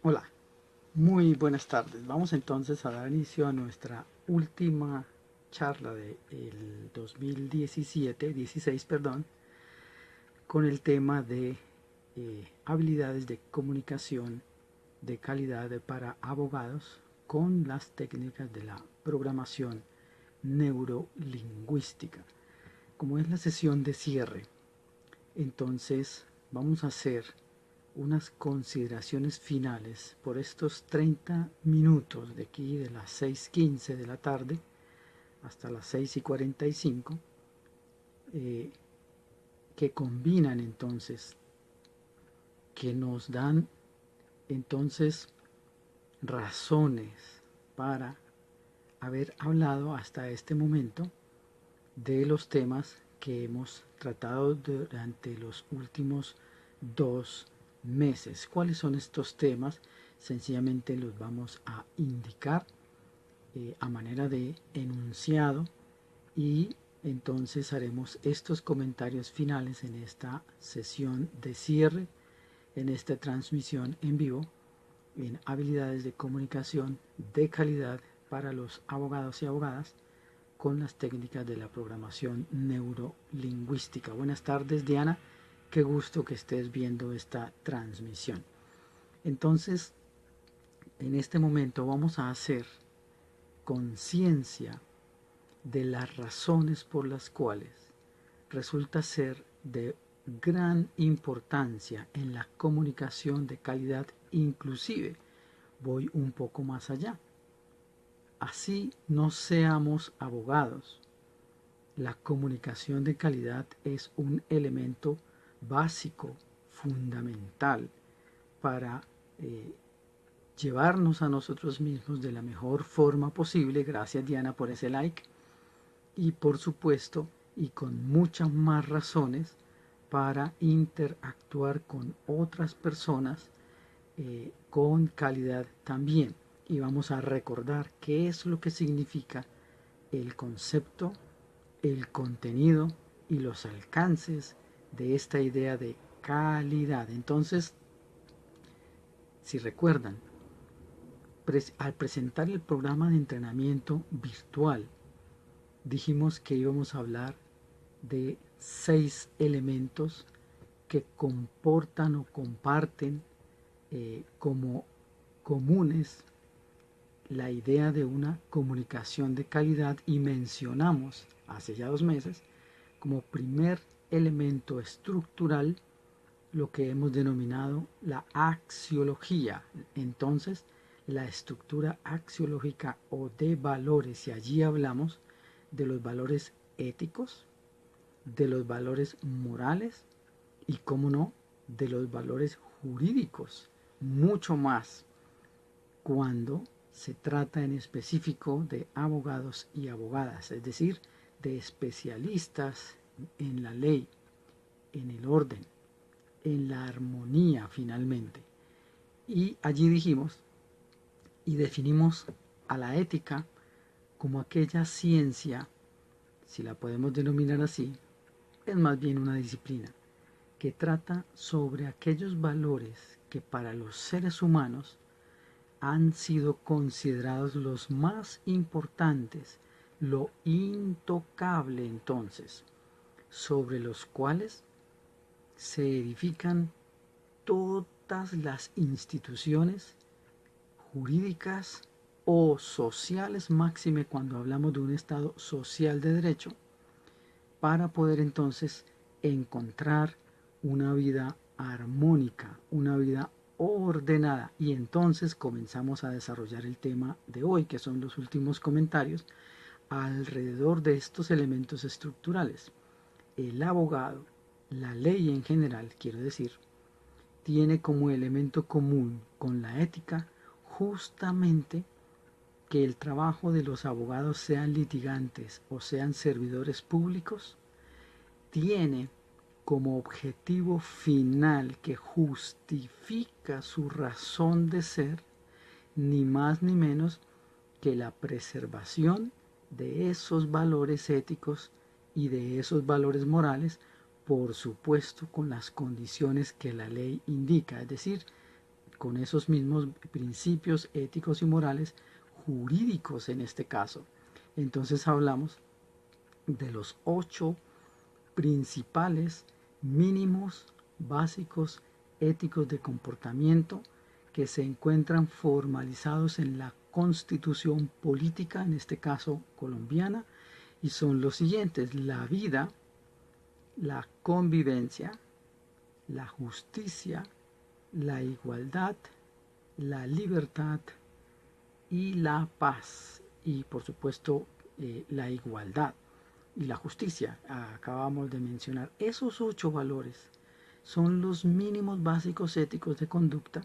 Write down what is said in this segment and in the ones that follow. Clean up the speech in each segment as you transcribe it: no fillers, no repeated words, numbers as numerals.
Hola, muy buenas tardes. Vamos entonces a dar inicio a nuestra última charla del 16, perdón, con el tema de habilidades de comunicación de calidad para abogados con las técnicas de la programación neurolingüística. Como es la sesión de cierre, entonces vamos a hacer unas consideraciones finales por estos 30 minutos de aquí de las 6:15 de la tarde hasta las 6:45, eh, que combinan entonces, que nos dan entonces razones para haber hablado hasta este momento de los temas que hemos tratado durante los últimos 2 meses. ¿Cuáles son estos temas? Sencillamente los vamos a indicar a manera de enunciado y entonces haremos estos comentarios finales en esta sesión de cierre, en esta transmisión en vivo, en habilidades de comunicación de calidad para los abogados y abogadas con las técnicas de la programación neurolingüística. Buenas tardes, Diana, qué gusto que estés viendo esta transmisión. Entonces, en este momento vamos a hacer conciencia de las razones por las cuales resulta ser de gran importancia en la comunicación de calidad. Inclusive voy un poco más allá. Así no seamos abogados, la comunicación de calidad es un elemento básico, fundamental para llevarnos a nosotros mismos de la mejor forma posible. Gracias, Diana, por ese like. Y por supuesto, y con muchas más razones, para interactuar con otras personas con calidad también. Y vamos a recordar qué es lo que significa el concepto, el contenido y los alcances de esta idea de calidad. Entonces, si recuerdan, al presentar el programa de entrenamiento virtual, dijimos que íbamos a hablar de 6 elementos que comportan o comparten como comunes la idea de una comunicación de calidad, y mencionamos hace ya 2 meses como primer elemento estructural lo que hemos denominado la axiología. Entonces, la estructura axiológica o de valores, y allí hablamos de los valores éticos, de los valores morales y, cómo no, de los valores jurídicos, mucho más cuando se trata en específico de abogados y abogadas, es decir, de especialistas en la ley, en el orden, en la armonía finalmente. Y allí dijimos y definimos a la ética como aquella ciencia, si la podemos denominar así, es más bien una disciplina que trata sobre aquellos valores que para los seres humanos han sido considerados los más importantes, lo intocable entonces, sobre los cuales se edifican todas las instituciones jurídicas o sociales, máxime cuando hablamos de un Estado social de derecho, para poder entonces encontrar una vida armónica, una vida ordenada. Y entonces comenzamos a desarrollar el tema de hoy, que son los últimos comentarios alrededor de estos elementos estructurales. El abogado, la ley en general, quiero decir, tiene como elemento común con la ética justamente que el trabajo de los abogados, sean litigantes o sean servidores públicos, tiene como objetivo final que justifica su razón de ser, ni más ni menos que la preservación de esos valores éticos y de esos valores morales, por supuesto con las condiciones que la ley indica, es decir, con esos mismos principios éticos y morales jurídicos en este caso. Entonces hablamos de los 8 principales mínimos básicos éticos de comportamiento que se encuentran formalizados en la Constitución política, en este caso colombiana, y son los siguientes: la vida, la convivencia, la justicia, la igualdad, la libertad y la paz. Y por supuesto la igualdad y la justicia. Acabamos de mencionar esos 8 valores. Son los mínimos básicos éticos de conducta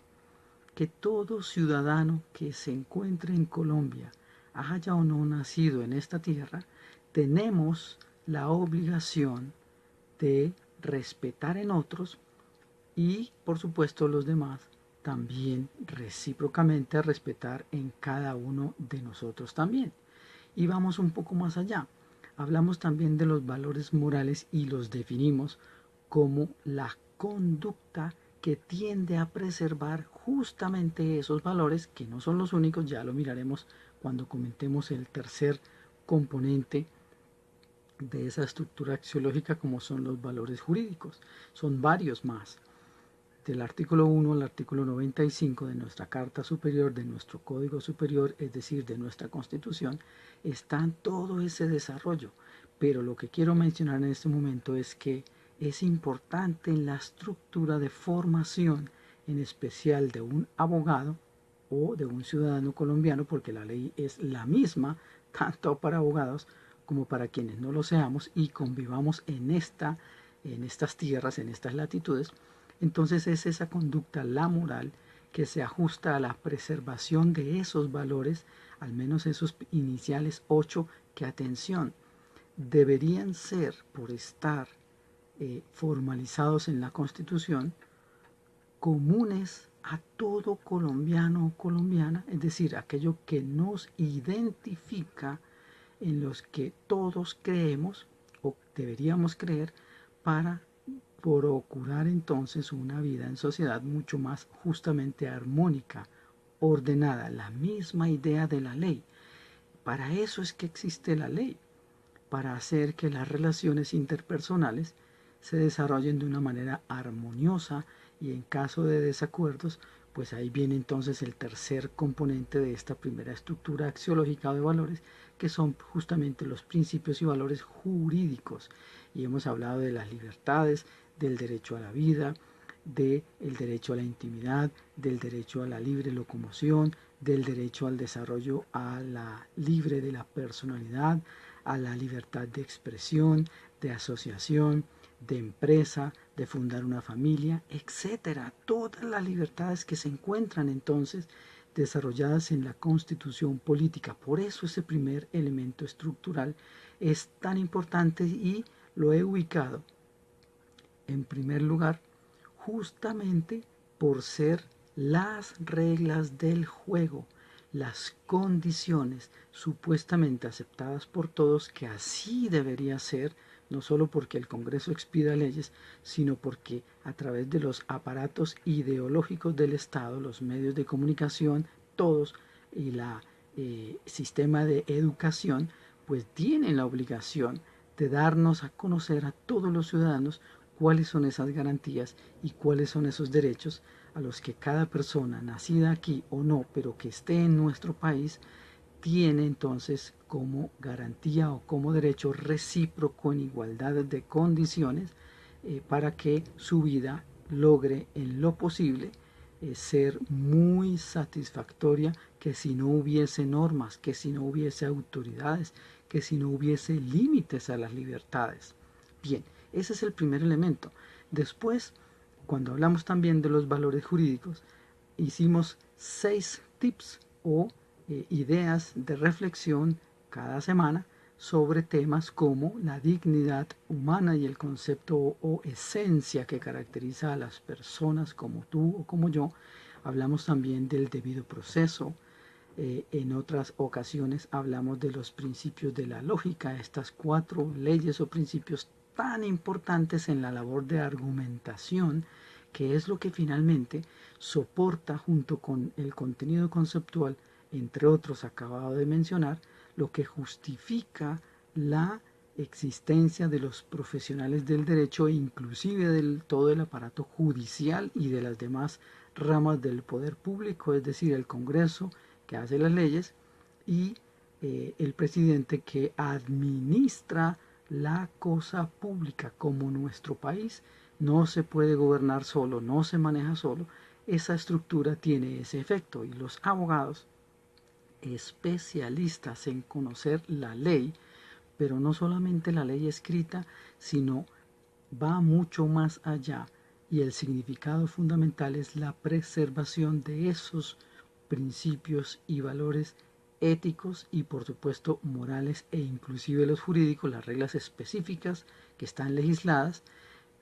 que todo ciudadano que se encuentre en Colombia, haya o no nacido en esta tierra, tenemos la obligación de respetar en otros y, por supuesto, los demás también recíprocamente a respetar en cada uno de nosotros también. Y vamos un poco más allá. Hablamos también de los valores morales y los definimos como la conducta que tiende a preservar justamente esos valores, que no son los únicos, ya lo miraremos cuando comentemos el tercer componente de esa estructura axiológica, como son los valores jurídicos. Son varios más. Del artículo 1 al artículo 95 de nuestra Carta Superior, de nuestro Código Superior, es decir, de nuestra Constitución, está todo ese desarrollo. Pero lo que quiero mencionar en este momento es que es importante en la estructura de formación, en especial de un abogado o de un ciudadano colombiano, porque la ley es la misma tanto para abogados como para quienes no lo seamos y convivamos en estas tierras, en estas latitudes. Entonces es esa conducta, la moral, que se ajusta a la preservación de esos valores, al menos esos iniciales 8, que, atención, deberían ser, por estar formalizados en la Constitución, comunes a todo colombiano o colombiana, es decir, aquello que nos identifica, en los que todos creemos o deberíamos creer, para procurar entonces una vida en sociedad mucho más justamente armónica, ordenada, la misma idea de la ley. Para eso es que existe la ley, para hacer que las relaciones interpersonales se desarrollen de una manera armoniosa, y en caso de desacuerdos, pues ahí viene entonces el tercer componente de esta primera estructura axiológica de valores, que son justamente los principios y valores jurídicos. Y hemos hablado de las libertades, del derecho a la vida, del derecho a la intimidad, del derecho a la libre locomoción, del derecho al desarrollo a la libre de la personalidad, a la libertad de expresión, de asociación, de empresa, de fundar una familia, etcétera. Todas las libertades que se encuentran entonces desarrolladas en la Constitución política. Por eso ese primer elemento estructural es tan importante y lo he ubicado en primer lugar justamente por ser las reglas del juego, las condiciones supuestamente aceptadas por todos, que así debería ser, no solo porque el Congreso expida leyes, sino porque a través de los aparatos ideológicos del Estado, los medios de comunicación, todos, y la sistema de educación, pues tienen la obligación de darnos a conocer a todos los ciudadanos cuáles son esas garantías y cuáles son esos derechos a los que cada persona, nacida aquí o no, pero que esté en nuestro país, tiene entonces como garantía o como derecho recíproco en igualdad de condiciones, para que su vida logre en lo posible ser muy satisfactoria, que si no hubiese normas, que si no hubiese autoridades, que si no hubiese límites a las libertades. Bien, ese es el primer elemento. Después, cuando hablamos también de los valores jurídicos, hicimos 6 tips o ideas de reflexión cada semana sobre temas como la dignidad humana y el concepto o esencia que caracteriza a las personas como tú o como yo. Hablamos también del debido proceso. En otras ocasiones hablamos de los principios de la lógica, estas 4 leyes o principios tan importantes en la labor de argumentación, que es lo que finalmente soporta junto con el contenido conceptual, entre otros acabado de mencionar, lo que justifica la existencia de los profesionales del derecho e inclusive del todo el aparato judicial y de las demás ramas del poder público, es decir, el Congreso que hace las leyes y el presidente que administra la cosa pública. Como nuestro país no se puede gobernar solo, no se maneja solo, esa estructura tiene ese efecto y los abogados especialistas en conocer la ley, pero no solamente la ley escrita, sino va mucho más allá y el significado fundamental es la preservación de esos principios y valores éticos y por supuesto morales e inclusive los jurídicos, las reglas específicas que están legisladas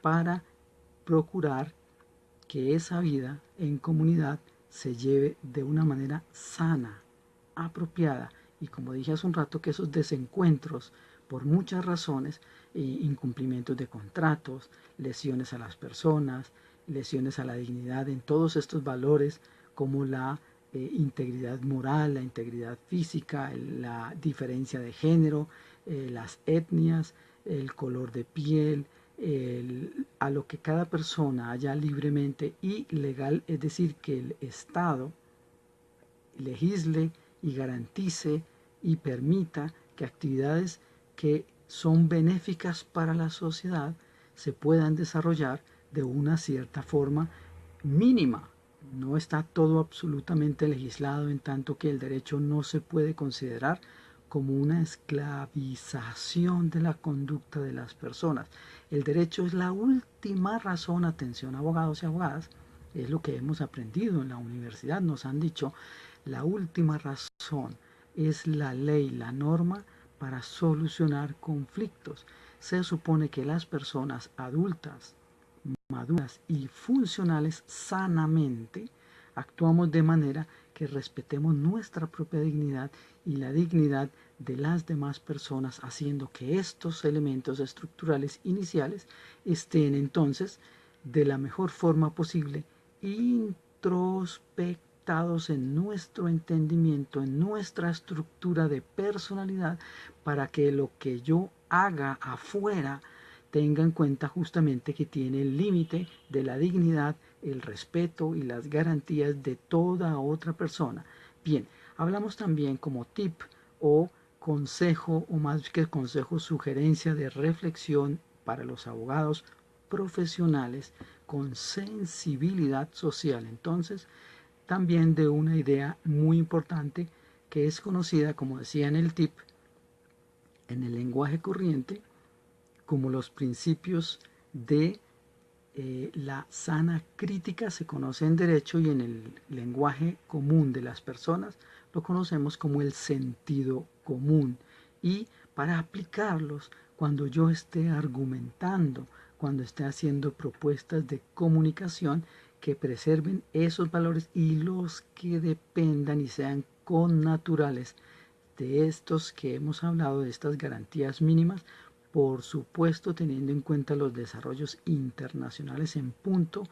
para procurar que esa vida en comunidad se lleve de una manera sana, apropiada y como dije hace un rato que esos desencuentros por muchas razones, incumplimientos de contratos, lesiones a las personas, lesiones a la dignidad en todos estos valores como la integridad moral, la integridad física, la diferencia de género, las etnias, el color de piel, a lo que cada persona haya libremente y legal, es decir, que el Estado legisle y garantice y permita que actividades que son benéficas para la sociedad se puedan desarrollar de una cierta forma mínima. No está todo absolutamente legislado en tanto que el derecho no se puede considerar como una esclavización de la conducta de las personas. El derecho es la última razón, atención abogados y abogadas, es lo que hemos aprendido en la universidad, nos han dicho, la última razón es la ley, la norma para solucionar conflictos. Se supone que las personas adultas, maduras y funcionales sanamente actuamos de manera que respetemos nuestra propia dignidad y la dignidad de las demás personas, haciendo que estos elementos estructurales iniciales estén entonces de la mejor forma posible introspectados en nuestro entendimiento, en nuestra estructura de personalidad, para que lo que yo haga afuera tenga en cuenta justamente que tiene el límite de la dignidad, el respeto y las garantías de toda otra persona. Bien, hablamos también como tip o consejo, o más que consejo, sugerencia de reflexión para los abogados profesionales con sensibilidad social. Entonces, también de una idea muy importante que es conocida, como decía en el tip, en el lenguaje corriente, como los principios de la sana crítica se conoce en derecho y en el lenguaje común de las personas lo conocemos como el sentido común. Y para aplicarlos cuando yo esté argumentando, cuando esté haciendo propuestas de comunicación que preserven esos valores y los que dependan y sean connaturales de estos que hemos hablado, de estas garantías mínimas, por supuesto teniendo en cuenta los desarrollos internacionales en punto,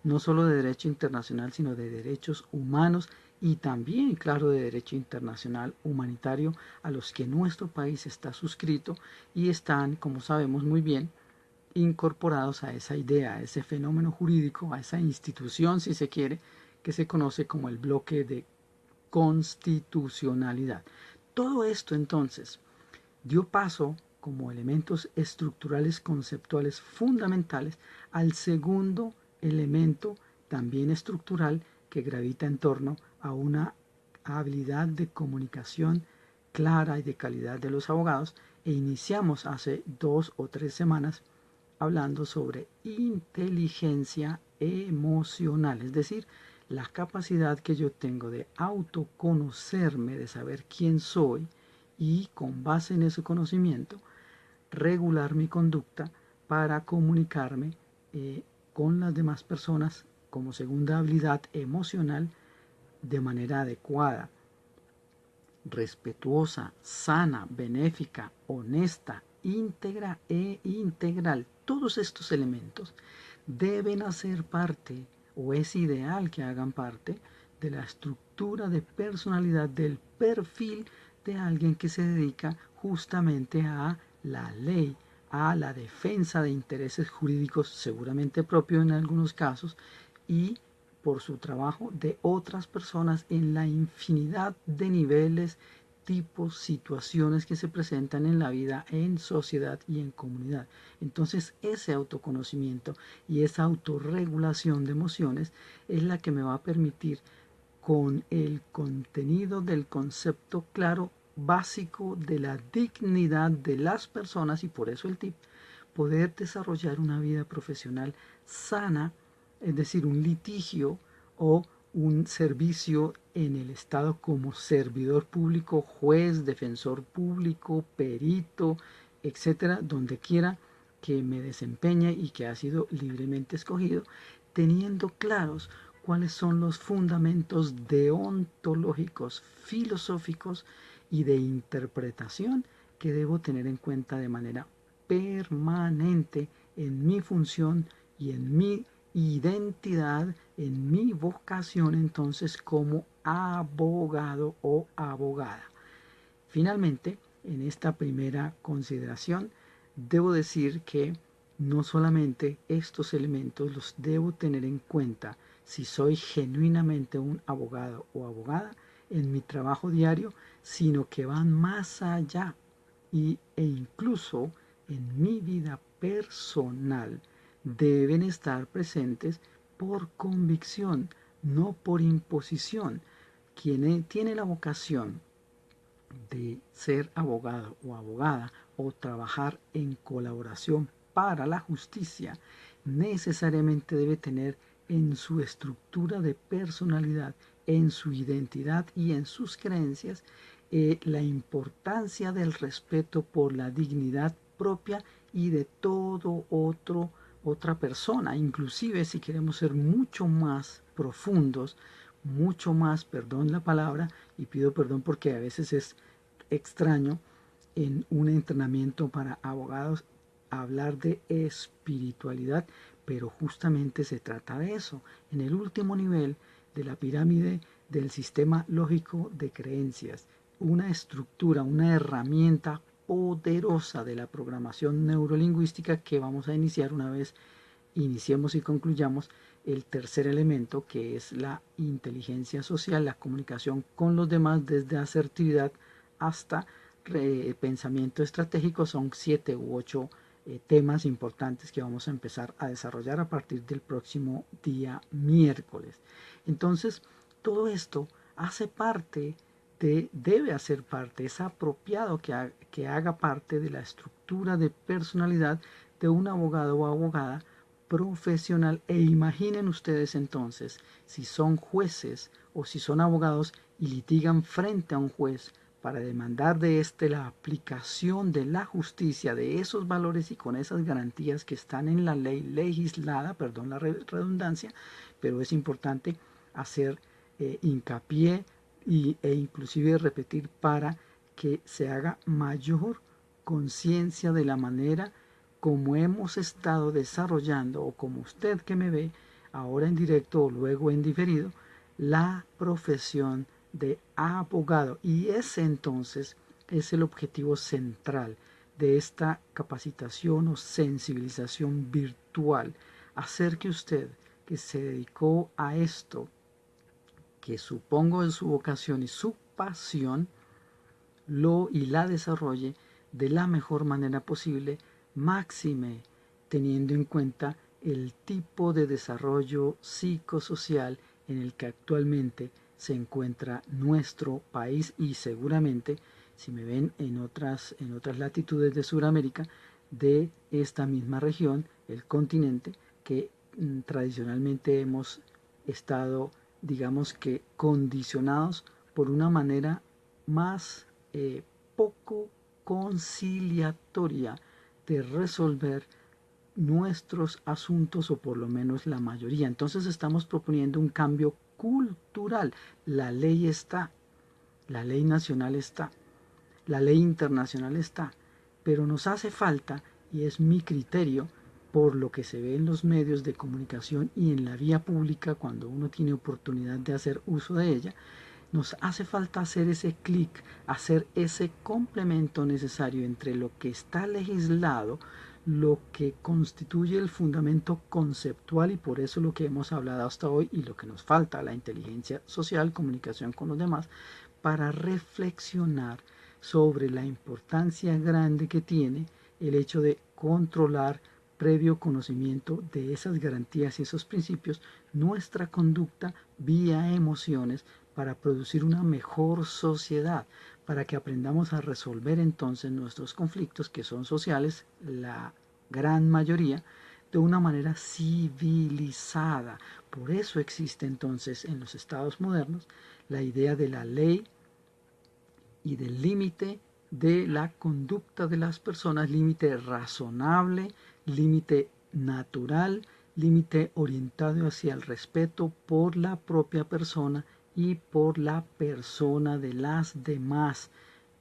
no solo de derecho internacional, sino de derechos humanos y también, claro, de derecho internacional humanitario a los que nuestro país está suscrito y están, como sabemos muy bien, incorporados a esa idea, a ese fenómeno jurídico, a esa institución, si se quiere, que se conoce como el bloque de constitucionalidad. Todo esto entonces dio paso como elementos estructurales conceptuales fundamentales al segundo elemento también estructural que gravita en torno a una habilidad de comunicación clara y de calidad de los abogados e iniciamos hace 2 o 3 semanas hablando sobre inteligencia emocional, es decir, la capacidad que yo tengo de autoconocerme, de saber quién soy y con base en ese conocimiento regular mi conducta para comunicarme con las demás personas como segunda habilidad emocional de manera adecuada, respetuosa, sana, benéfica, honesta, íntegra e integral. Todos estos elementos deben hacer parte, o es ideal que hagan parte, de la estructura de personalidad del perfil de alguien que se dedica justamente a la ley, a la defensa de intereses jurídicos, seguramente propios en algunos casos, y por su trabajo de otras personas en la infinidad de niveles, tipos, situaciones que se presentan en la vida, en sociedad y en comunidad. Entonces ese autoconocimiento y esa autorregulación de emociones es la que me va a permitir, con el contenido del concepto claro básico de la dignidad de las personas, y por eso el tip, poder desarrollar una vida profesional sana, es decir, un litigio o un servicio en el Estado como servidor público, juez, defensor público, perito, etcétera, donde quiera que me desempeñe y que ha sido libremente escogido, teniendo claros cuáles son los fundamentos deontológicos, filosóficos y de interpretación que debo tener en cuenta de manera permanente en mi función y en mi identidad, en mi vocación entonces como abogado o abogada. Finalmente, en esta primera consideración, debo decir que no solamente estos elementos los debo tener en cuenta si soy genuinamente un abogado o abogada en mi trabajo diario, sino que van más allá e incluso en mi vida personal deben estar presentes por convicción, no por imposición. Quien tiene la vocación de ser abogado o abogada o trabajar en colaboración para la justicia, necesariamente debe tener en su estructura de personalidad, en su identidad y en sus creencias, la importancia del respeto por la dignidad propia y de todo otra persona. Inclusive, si queremos ser mucho más profundos, mucho más, perdón la palabra, y pido perdón porque a veces es extraño en un entrenamiento para abogados hablar de espiritualidad, pero justamente se trata de eso. En el último nivel de la pirámide del sistema lógico de creencias, una estructura, una herramienta poderosa de la programación neurolingüística que vamos a iniciar una vez iniciemos y concluyamos el tercer elemento, que es la inteligencia social, la comunicación con los demás desde asertividad hasta pensamiento estratégico. Son 7 u 8 temas importantes que vamos a empezar a desarrollar a partir del próximo día miércoles. Entonces, todo esto hace parte debe hacer parte, es apropiado que haga parte de la estructura de personalidad de un abogado o abogada profesional. E imaginen ustedes entonces, si son jueces o si son abogados y litigan frente a un juez para demandar de éste la aplicación de la justicia, de esos valores y con esas garantías que están en la ley legislada, perdón la redundancia, pero es importante hacer hincapié e inclusive repetir para que se haga mayor conciencia de la manera como hemos estado desarrollando, o como usted que me ve ahora en directo o luego en diferido, la profesión de abogado. Y ese entonces es el objetivo central de esta capacitación o sensibilización virtual, hacer que usted, que se dedicó a esto, que supongo es su vocación y su pasión, la desarrolle de la mejor manera posible, máxime teniendo en cuenta el tipo de desarrollo psicosocial en el que actualmente se encuentra nuestro país, y seguramente, si me ven en otras latitudes de Sudamérica, de esta misma región, el continente, que tradicionalmente hemos estado, digamos que, condicionados por una manera más poco conciliatoria de resolver nuestros asuntos, o por lo menos la mayoría. Entonces estamos proponiendo un cambio cultural. La ley está, la ley nacional está, la ley internacional está, pero nos hace falta, y es mi criterio, por lo que se ve en los medios de comunicación y en la vía pública cuando uno tiene oportunidad de hacer uso de ella, nos hace falta hacer ese clic, hacer ese complemento necesario entre lo que está legislado, lo que constituye el fundamento conceptual y por eso lo que hemos hablado hasta hoy y lo que nos falta, la inteligencia social, comunicación con los demás, para reflexionar sobre la importancia grande que tiene el hecho de controlar previo conocimiento de esas garantías y esos principios, nuestra conducta vía emociones para producir una mejor sociedad, para que aprendamos a resolver entonces nuestros conflictos que son sociales, la gran mayoría, de una manera civilizada. Por eso existe entonces en los estados modernos la idea de la ley y del límite de la conducta de las personas, límite razonable, límite natural, límite orientado hacia el respeto por la propia persona y por la persona de las demás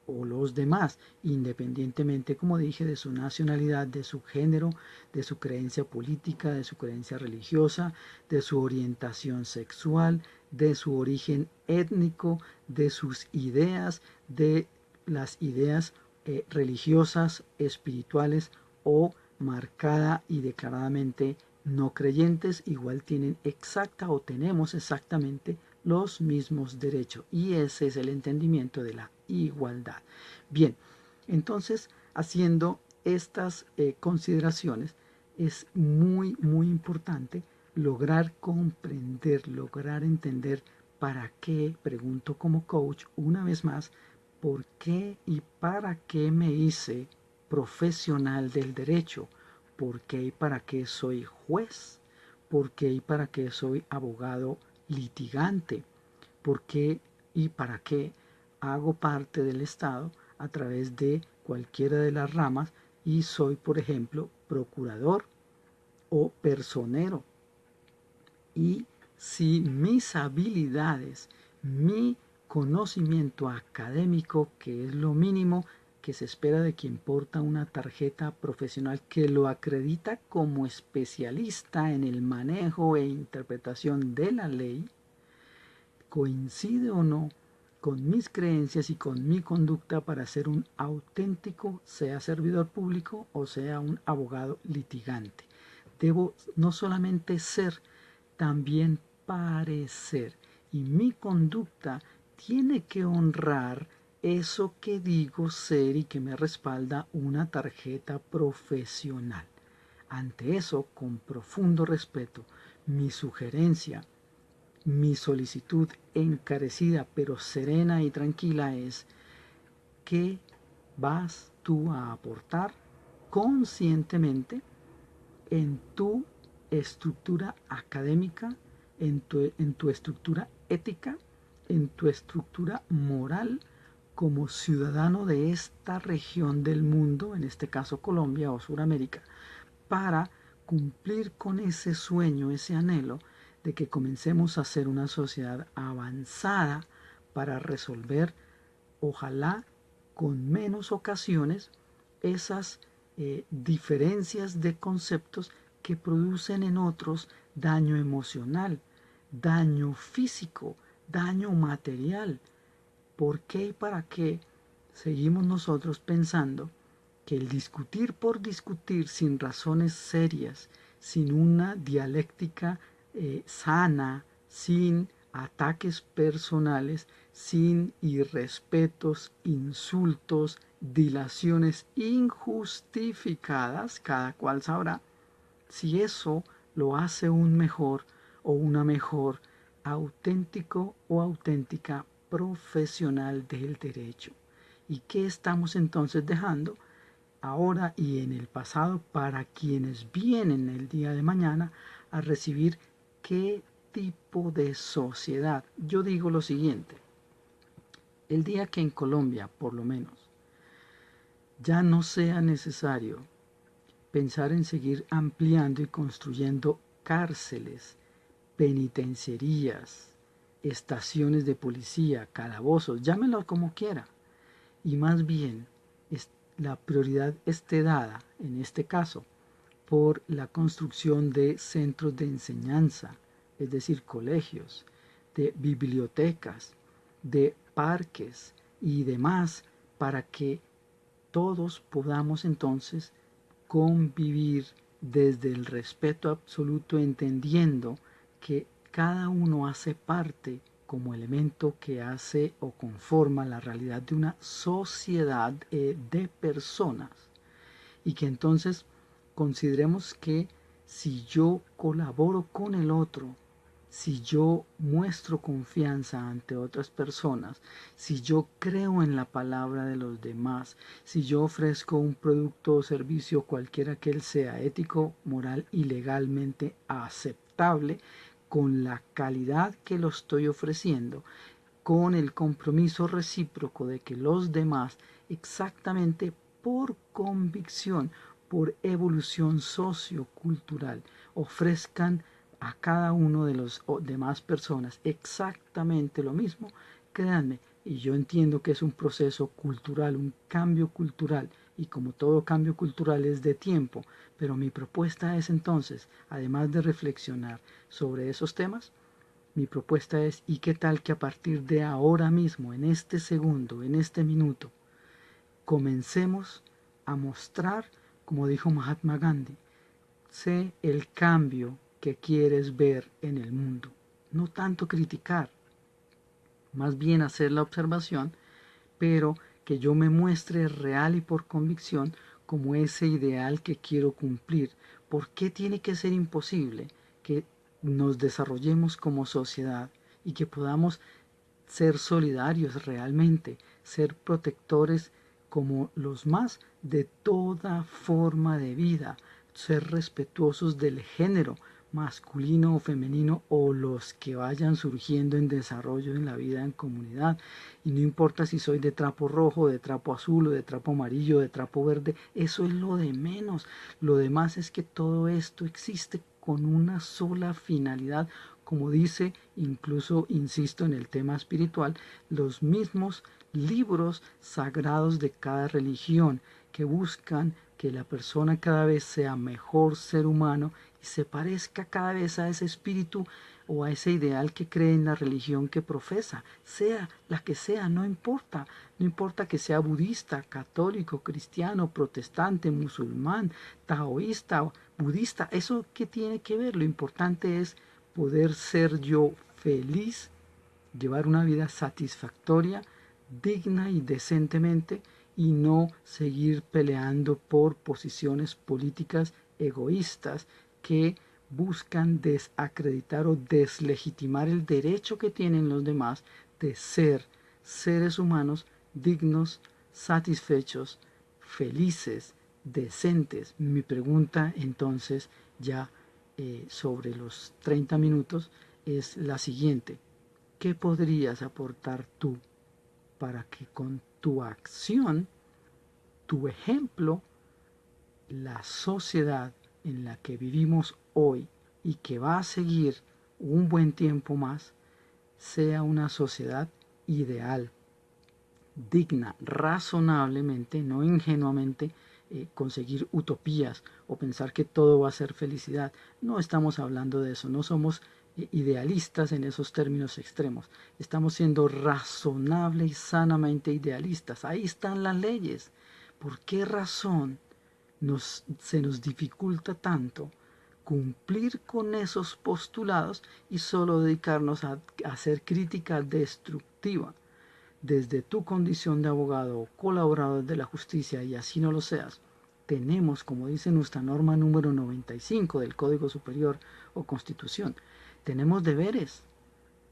o los demás, independientemente, como dije, de su nacionalidad, de su género, de su creencia política, de su creencia religiosa, de su orientación sexual, de su origen étnico, de sus ideas, de las ideas religiosas, espirituales o marcada y declaradamente no creyentes, igual tienen exacta o tenemos exactamente los mismos derechos. Y ese es el entendimiento de la igualdad. Bien, entonces, haciendo estas consideraciones, es muy importante lograr comprender, lograr entender para qué, pregunto como coach una vez más, por qué y para qué me hice profesional del derecho, por qué y para qué soy juez, por qué y para qué soy abogado litigante, por qué y para qué hago parte del Estado a través de cualquiera de las ramas y soy, por ejemplo, procurador o personero. Y si mis habilidades, mi conocimiento académico, que es lo mínimo que se espera de quien porta una tarjeta profesional que lo acredita como especialista en el manejo e interpretación de la ley, coincide o no con mis creencias y con mi conducta para ser un auténtico, sea servidor público o sea un abogado litigante. Debo no solamente ser, también parecer. Y mi conducta tiene que honrar eso que digo ser y que me respalda una tarjeta profesional. Ante eso, con profundo respeto, mi sugerencia, mi solicitud encarecida pero serena y tranquila es: ¿qué vas tú a aportar conscientemente en tu estructura académica, en tu estructura ética, en tu estructura moral como ciudadano de esta región del mundo, en este caso Colombia o Suramérica, para cumplir con ese sueño, ese anhelo de que comencemos a ser una sociedad avanzada para resolver, ojalá con menos ocasiones, esas diferencias de conceptos que producen en otros daño emocional, daño físico, daño material. ¿Por qué y para qué seguimos nosotros pensando que el discutir por discutir sin razones serias, sin una dialéctica sana, sin ataques personales, sin irrespetos, insultos, dilaciones injustificadas, cada cual sabrá si eso lo hace un mejor o una mejor auténtico o auténtica profesional del derecho? ¿Y qué estamos entonces dejando ahora y en el pasado para quienes vienen el día de mañana a recibir qué tipo de sociedad? Yo digo lo siguiente: el día que en Colombia, por lo menos, ya no sea necesario pensar en seguir ampliando y construyendo cárceles, penitenciarías, estaciones de policía, calabozos, llámenlo como quiera, y más bien la prioridad esté dada, en este caso, por la construcción de centros de enseñanza, es decir, colegios, de bibliotecas, de parques y demás, para que todos podamos entonces convivir desde el respeto absoluto, entendiendo que cada uno hace parte como elemento que hace o conforma la realidad de una sociedad de personas, y que entonces consideremos que si yo colaboro con el otro, si yo muestro confianza ante otras personas, si yo creo en la palabra de los demás, si yo ofrezco un producto o servicio cualquiera que él sea ético, moral y legalmente aceptable, con la calidad que lo estoy ofreciendo, con el compromiso recíproco de que los demás, exactamente por convicción, por evolución sociocultural, ofrezcan a cada uno de los demás personas exactamente lo mismo, créanme, y yo entiendo que es un proceso cultural, un cambio cultural, y como todo cambio cultural es de tiempo, pero mi propuesta es entonces, además de reflexionar sobre esos temas, mi propuesta es, ¿y qué tal que a partir de ahora mismo, en este segundo, en este minuto, comencemos a mostrar, como dijo Mahatma Gandhi, sé el cambio que quieres ver en el mundo? No tanto criticar, más bien hacer la observación, pero que yo me muestre real y por convicción como ese ideal que quiero cumplir. ¿Por qué tiene que ser imposible que nos desarrollemos como sociedad y que podamos ser solidarios realmente, ser protectores como los más de toda forma de vida, ser respetuosos del género masculino o femenino o los que vayan surgiendo en desarrollo en la vida en comunidad, y no importa si soy de trapo rojo, de trapo azul o de trapo amarillo, de trapo verde, eso es lo de menos. Lo demás es que todo esto existe con una sola finalidad, como dice, incluso insisto en el tema espiritual, los mismos libros sagrados de cada religión, que buscan que la persona cada vez sea mejor ser humano y se parezca cada vez a ese espíritu o a ese ideal que cree en la religión que profesa, sea la que sea, no importa, no importa que sea budista, católico, cristiano, protestante, musulmán, taoísta, budista, eso qué tiene que ver, lo importante es poder ser yo feliz, llevar una vida satisfactoria, digna y decentemente, y no seguir peleando por posiciones políticas egoístas que buscan desacreditar o deslegitimar el derecho que tienen los demás de ser seres humanos dignos, satisfechos, felices, decentes. Mi pregunta entonces, ya sobre los 30 minutos, es la siguiente: ¿qué podrías aportar tú para que con tu acción, tu ejemplo, la sociedad en la que vivimos hoy y que va a seguir un buen tiempo más, sea una sociedad ideal, digna, razonablemente, no ingenuamente, conseguir utopías o pensar que todo va a ser felicidad? No estamos hablando de eso, no somos idealistas en esos términos extremos, estamos siendo razonable y sanamente idealistas. Ahí están las leyes. ¿Por qué razón se nos dificulta tanto cumplir con esos postulados y solo dedicarnos a hacer crítica destructiva? Desde tu condición de abogado o colaborador de la justicia, y así no lo seas, tenemos, como dice nuestra norma número 95 del Código Superior o Constitución, tenemos deberes,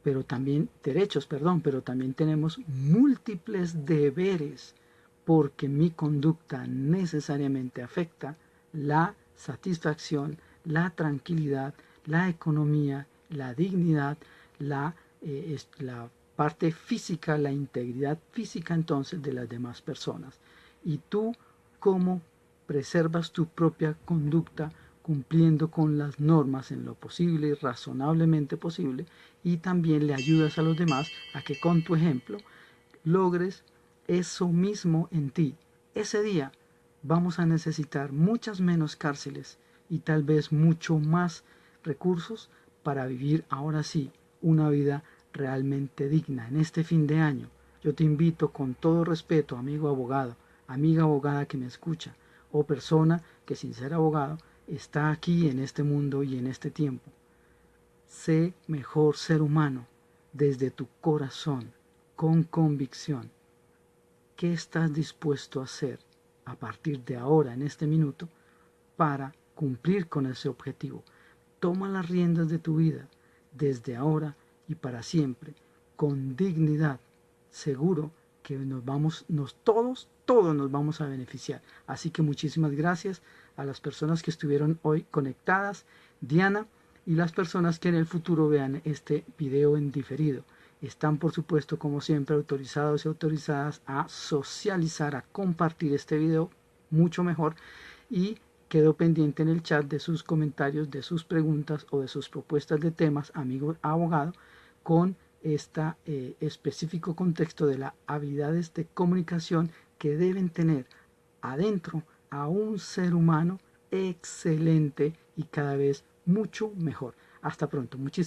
pero también derechos, perdón, pero también tenemos múltiples deberes, porque mi conducta necesariamente afecta la satisfacción, la tranquilidad, la economía, la dignidad, la parte física, la integridad física entonces de las demás personas. Y tú, ¿cómo preservas tu propia conducta cumpliendo con las normas en lo posible y razonablemente posible, y también le ayudas a los demás a que con tu ejemplo logres eso mismo en ti? Ese día vamos a necesitar muchas menos cárceles y tal vez mucho más recursos para vivir ahora sí una vida realmente digna. En este fin de año, yo te invito con todo respeto, amigo abogado, amiga abogada que me escucha, o persona que sin ser abogado está aquí en este mundo y en este tiempo. Sé mejor ser humano desde tu corazón, con convicción. ¿Qué estás dispuesto a hacer a partir de ahora, en este minuto, para cumplir con ese objetivo? Toma las riendas de tu vida desde ahora y para siempre, con dignidad. Seguro que todos nos vamos a beneficiar. Así que muchísimas gracias a las personas que estuvieron hoy conectadas, Diana, y las personas que en el futuro vean este video en diferido. Están, por supuesto, como siempre, autorizados y autorizadas a socializar, a compartir este video mucho mejor, y quedo pendiente en el chat de sus comentarios, de sus preguntas o de sus propuestas de temas, amigo abogado, con este específico contexto de las habilidades de comunicación que deben tener adentro a un ser humano excelente y cada vez mucho mejor. Hasta pronto. Muchísimas